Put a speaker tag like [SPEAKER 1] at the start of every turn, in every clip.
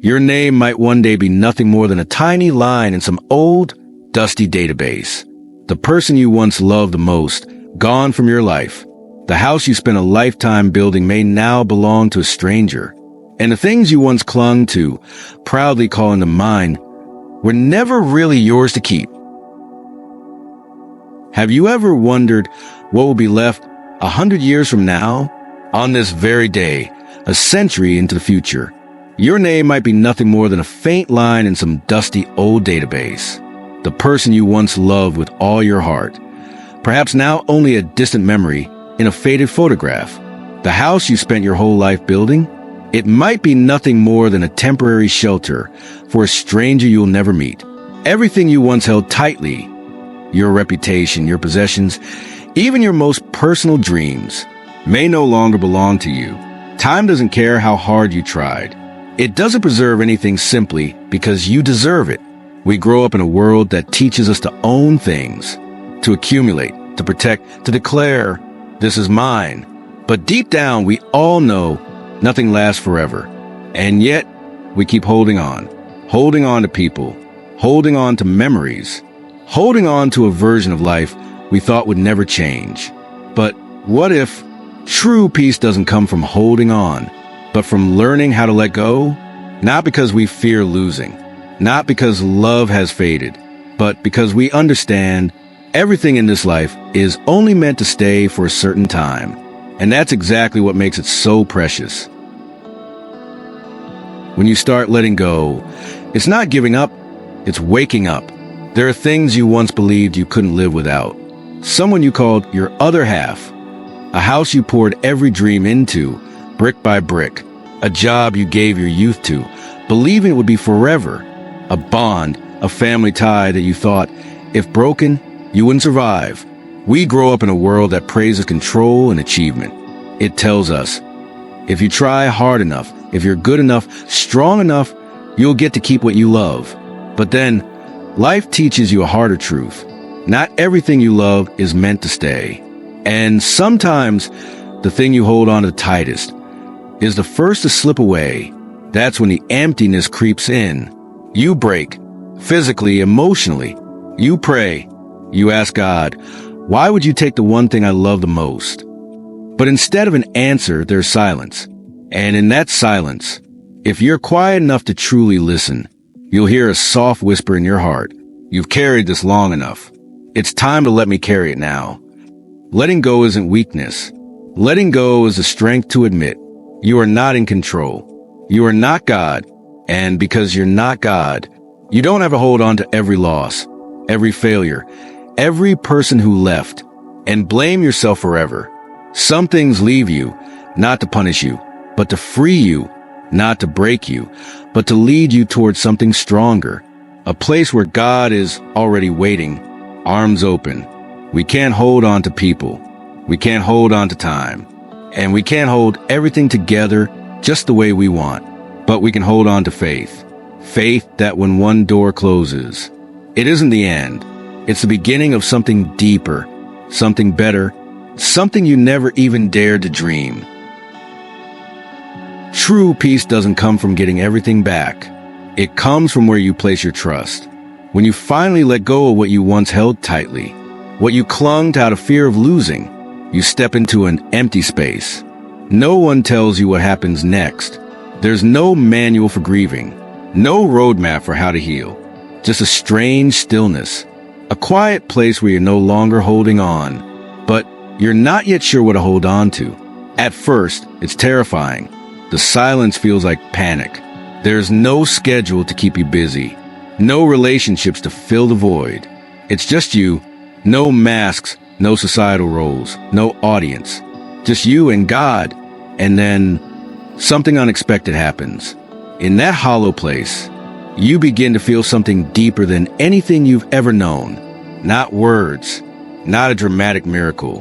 [SPEAKER 1] Your name might one day be nothing more than a tiny line in some old, dusty database. The person you once loved the most, gone from your life. The house you spent a lifetime building may now belong to a stranger. And the things you once clung to, proudly calling them mine, were never really yours to keep. Have you ever wondered what will be left 100 years from now? On this very day, a century into the future, your name might be nothing more than a faint line in some dusty old database. The person you once loved with all your heart, perhaps now only a distant memory in a faded photograph. The house you spent your whole life building, it might be nothing more than a temporary shelter for a stranger you'll never meet. Everything you once held tightly, your reputation, your possessions, even your most personal dreams, may no longer belong to you. Time doesn't care how hard you tried. It doesn't preserve anything simply because you deserve it. We grow up in a world that teaches us to own things, to accumulate, to protect, to declare, this is mine. But deep down, we all know nothing lasts forever. And yet, we keep holding on to people, holding on to memories, holding on to a version of life we thought would never change. But what if true peace doesn't come from holding on, but from learning how to let go? Not because we fear losing, not because love has faded, but because we understand everything in this life is only meant to stay for a certain time. And that's exactly what makes it so precious. When you start letting go, it's not giving up, it's waking up. There are things you once believed you couldn't live without. Someone you called your other half. A house you poured every dream into, brick by brick. A job you gave your youth to, believing it would be forever. A bond, a family tie that you thought, if broken, you wouldn't survive. We grow up in a world that praises control and achievement. It tells us, if you try hard enough, if you're good enough, strong enough, you'll get to keep what you love. But then, life teaches you a harder truth. Not everything you love is meant to stay. And sometimes, the thing you hold on to tightest is the first to slip away. That's when the emptiness creeps in. You break, physically, emotionally. You pray. You ask God, why would you take the one thing I love the most? But instead of an answer, there's silence. And in that silence, if you're quiet enough to truly listen, you'll hear a soft whisper in your heart. You've carried this long enough. It's time to let me carry it now. Letting go isn't weakness. Letting go is the strength to admit you are not in control. You are not God. And because you're not God, you don't have to hold on to every loss, every failure, every person who left, and blame yourself forever. Some things leave you, not to punish you, but to free you, not to break you, but to lead you towards something stronger, a place where God is already waiting, arms open. We can't hold on to people. We can't hold on to time. And we can't hold everything together just the way we want. But we can hold on to faith. Faith that when one door closes, it isn't the end. It's the beginning of something deeper, something better, something you never even dared to dream. True peace doesn't come from getting everything back. It comes from where you place your trust. When you finally let go of what you once held tightly, what you clung to out of fear of losing, you step into an empty space. No one tells you what happens next. There's no manual for grieving, no roadmap for how to heal. Just a strange stillness, a quiet place where you're no longer holding on, but you're not yet sure what to hold on to. At first, it's terrifying. The silence feels like panic. There's no schedule to keep you busy, no relationships to fill the void. It's just you, no masks, no societal roles, no audience, just you and God. And then something unexpected happens. In that hollow place, you begin to feel something deeper than anything you've ever known. Not words, not a dramatic miracle,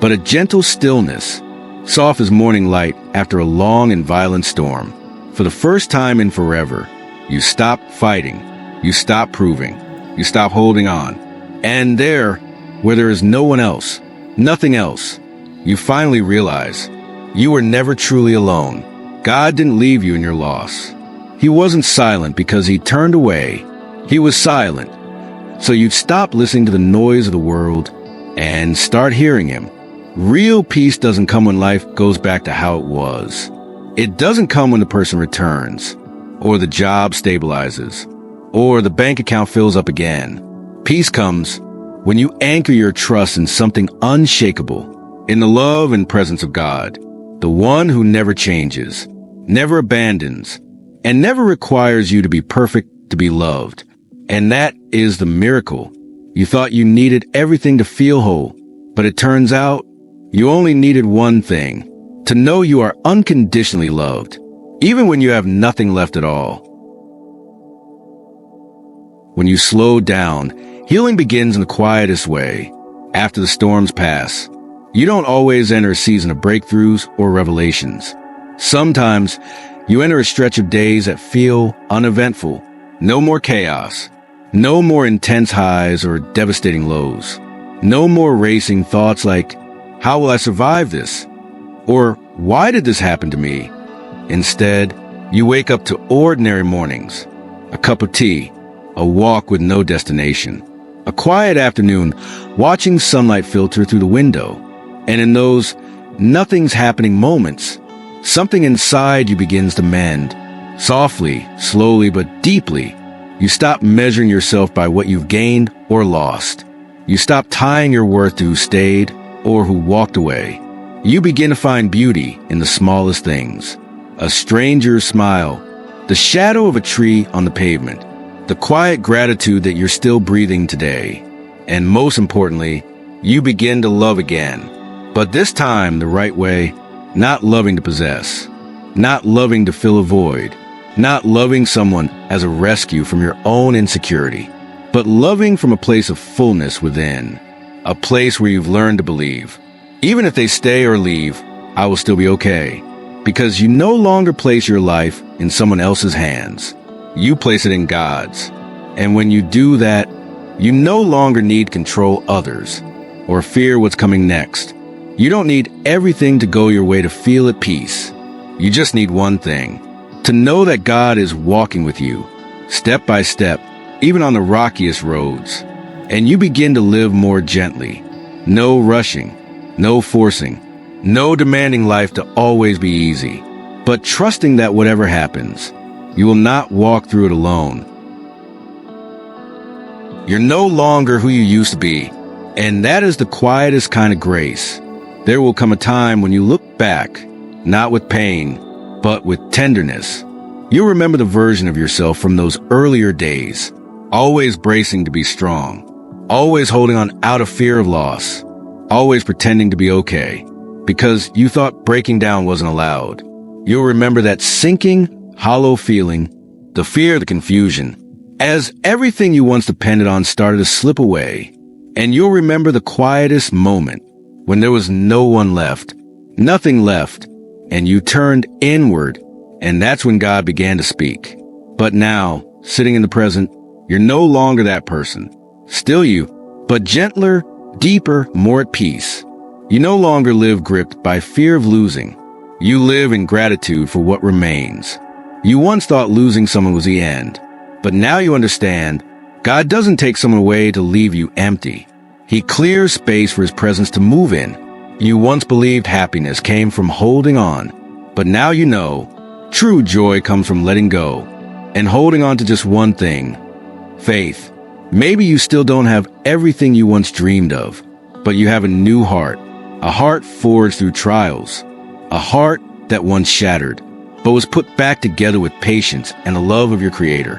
[SPEAKER 1] but a gentle stillness, soft as morning light after a long and violent storm. For the first time in forever, you stop fighting, you stop proving, you stop holding on. And there, where there is no one else, nothing else, you finally realize you were never truly alone. God didn't leave you in your loss. He wasn't silent because he turned away. He was silent. So you'd stop listening to the noise of the world and start hearing him. Real peace doesn't come when life goes back to how it was. It doesn't come when the person returns, or the job stabilizes, or the bank account fills up again. Peace comes when you anchor your trust in something unshakable, in the love and presence of God, the one who never changes, never abandons, and never requires you to be perfect to be loved. And that is the miracle. You thought you needed everything to feel whole, but it turns out you only needed one thing, to know you are unconditionally loved, even when you have nothing left at all. When you slow down, healing begins in the quietest way. After the storms pass, you don't always enter a season of breakthroughs or revelations. Sometimes you enter a stretch of days that feel uneventful. No more chaos. No more intense highs or devastating lows. No more racing thoughts like, how will I survive this? Or why did this happen to me? Instead, you wake up to ordinary mornings. A cup of tea, a walk with no destination, a quiet afternoon watching sunlight filter through the window. And in those nothing's happening moments, something inside you begins to mend. Softly, slowly, but deeply. You stop measuring yourself by what you've gained or lost. You stop tying your worth to who stayed or who walked away. You begin to find beauty in the smallest things. A stranger's smile, the shadow of a tree on the pavement, the quiet gratitude that you're still breathing today. And most importantly, you begin to love again. But this time the right way, not loving to possess, not loving to fill a void, not loving someone as a rescue from your own insecurity, but loving from a place of fullness within, a place where you've learned to believe. Even if they stay or leave, I will still be okay, because you no longer place your life in someone else's hands. You place it in God's. And when you do that, you no longer need to control others or fear what's coming next. You don't need everything to go your way to feel at peace. You just need one thing, to know that God is walking with you, step by step, even on the rockiest roads. And you begin to live more gently. No rushing, no forcing, no demanding life to always be easy, but trusting that whatever happens, you will not walk through it alone. You're no longer who you used to be, and that is the quietest kind of grace. There will come a time when you look back, not with pain, but with tenderness. You'll remember the version of yourself from those earlier days, always bracing to be strong, always holding on out of fear of loss, always pretending to be okay, because you thought breaking down wasn't allowed. You'll remember that sinking, hollow feeling, the fear, the confusion, as everything you once depended on started to slip away. And you'll remember the quietest moment, when there was no one left, nothing left, and you turned inward, and that's when God began to speak. But now, sitting in the present, you're no longer that person. Still you, but gentler, deeper, more at peace. You no longer live gripped by fear of losing. You live in gratitude for what remains. You once thought losing someone was the end, but now you understand God doesn't take someone away to leave you empty. He clears space for his presence to move in. You once believed happiness came from holding on, but now you know true joy comes from letting go and holding on to just one thing, faith. Maybe you still don't have everything you once dreamed of, but you have a new heart, a heart forged through trials, a heart that once shattered, but was put back together with patience and the love of your Creator.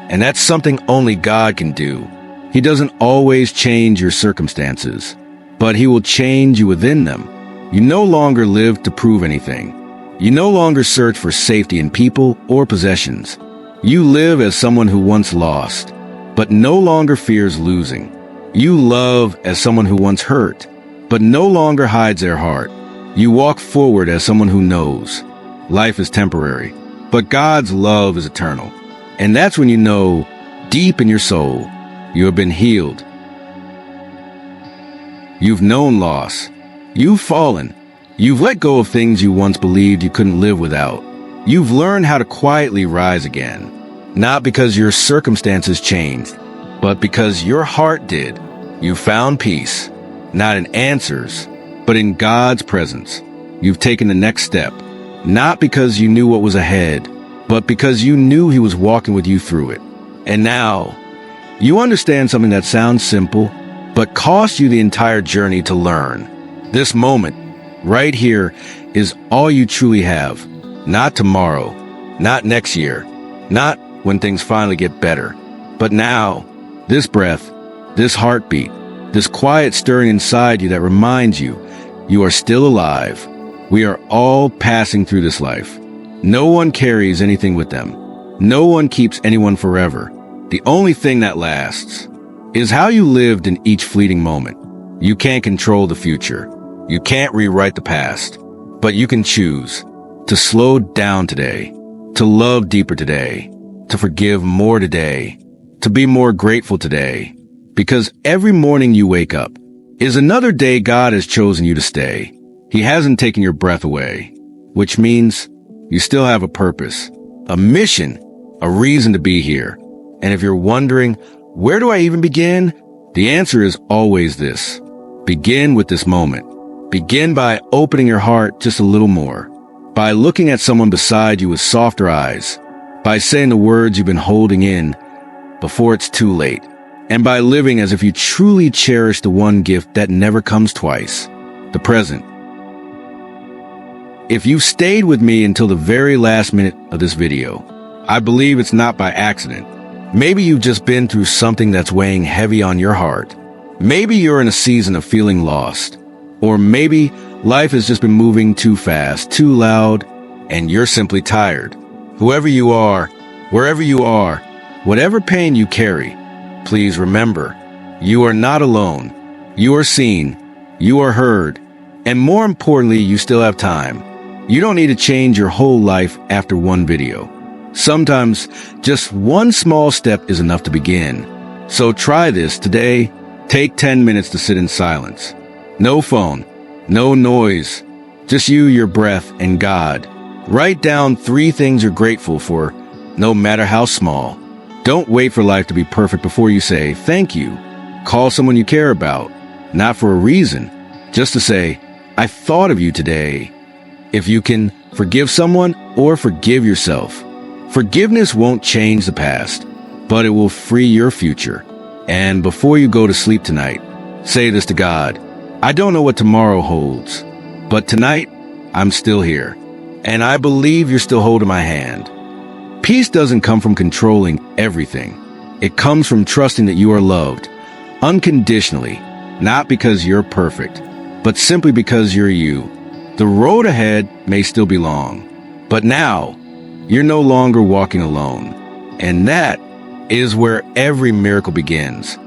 [SPEAKER 1] And that's something only God can do. He doesn't always change your circumstances, but he will change you within them. You no longer live to prove anything. You no longer search for safety in people or possessions. You live as someone who once lost, but no longer fears losing. You love as someone who once hurt, but no longer hides their heart. You walk forward as someone who knows life is temporary, but God's love is eternal. And that's when you know, deep in your soul, you have been healed. You've known loss. You've fallen. You've let go of things you once believed you couldn't live without. You've learned how to quietly rise again, not because your circumstances changed, but because your heart did. You found peace, not in answers, but in God's presence. You've taken the next step, not because you knew what was ahead, but because you knew He was walking with you through it. And now, you understand something that sounds simple, but cost you the entire journey to learn. This moment, right here, is all you truly have. Not tomorrow, not next year, not when things finally get better, but now, this breath, this heartbeat, this quiet stirring inside you that reminds you, you are still alive. We are all passing through this life. No one carries anything with them. No one keeps anyone forever. The only thing that lasts is how you lived in each fleeting moment. You can't control the future. You can't rewrite the past, but you can choose to slow down today, to love deeper today, to forgive more today, to be more grateful today, because every morning you wake up is another day God has chosen you to stay. He hasn't taken your breath away, which means you still have a purpose, a mission, a reason to be here. And if you're wondering, where do I even begin? The answer is always this. Begin with this moment. Begin by opening your heart just a little more, by looking at someone beside you with softer eyes, by saying the words you've been holding in before it's too late, and by living as if you truly cherish the one gift that never comes twice, the present. If you've stayed with me until the very last minute of this video, I believe it's not by accident. Maybe you've just been through something that's weighing heavy on your heart. Maybe you're in a season of feeling lost. Or maybe life has just been moving too fast, too loud, and you're simply tired. Whoever you are, wherever you are, whatever pain you carry, please remember, you are not alone. You are seen, you are heard, and more importantly, you still have time. You don't need to change your whole life after one video. Sometimes just one small step is enough to begin. So try this today. Take 10 minutes to sit in silence. No phone, no noise, just you, your breath, and God. Write down 3 things you're grateful for, no matter how small. Don't wait for life to be perfect before you say thank you. Call someone you care about, not for a reason, just to say, I thought of you today. If you can, forgive someone or forgive yourself. Forgiveness won't change the past, but it will free your future. And before you go to sleep tonight, say this to God. I don't know what tomorrow holds, but tonight, I'm still here. And I believe you're still holding my hand. Peace doesn't come from controlling everything. It comes from trusting that you are loved, unconditionally, not because you're perfect, but simply because you're you. The road ahead may still be long, but now, you're no longer walking alone. And that is where every miracle begins.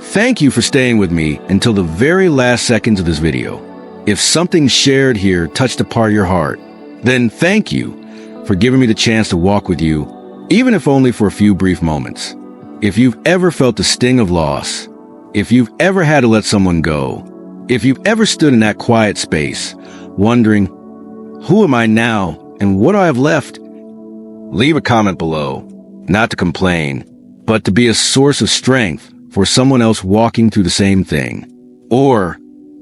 [SPEAKER 1] Thank you for staying with me until the very last seconds of this video. If something shared here touched a part of your heart, then thank you for giving me the chance to walk with you, even if only for a few brief moments. If you've ever felt the sting of loss, if you've ever had to let someone go, if you've ever stood in that quiet space, wondering, who am I now and what do I have left? Leave a comment below, not to complain, but to be a source of strength for someone else walking through the same thing. Or,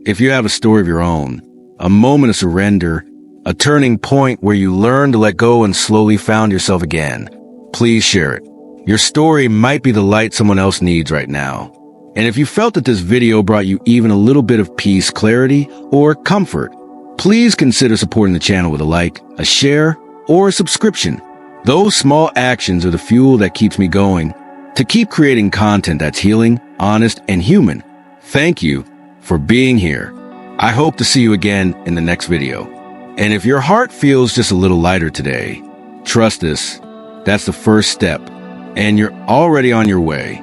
[SPEAKER 1] if you have a story of your own, a moment of surrender, a turning point where you learned to let go and slowly found yourself again, please share it. Your story might be the light someone else needs right now. And if you felt that this video brought you even a little bit of peace, clarity, or comfort, please consider supporting the channel with a like, a share, or a subscription. Those small actions are the fuel that keeps me going to keep creating content that's healing, honest, and human. Thank you for being here. I hope to see you again in the next video. And if your heart feels just a little lighter today, trust this, that's the first step, and you're already on your way.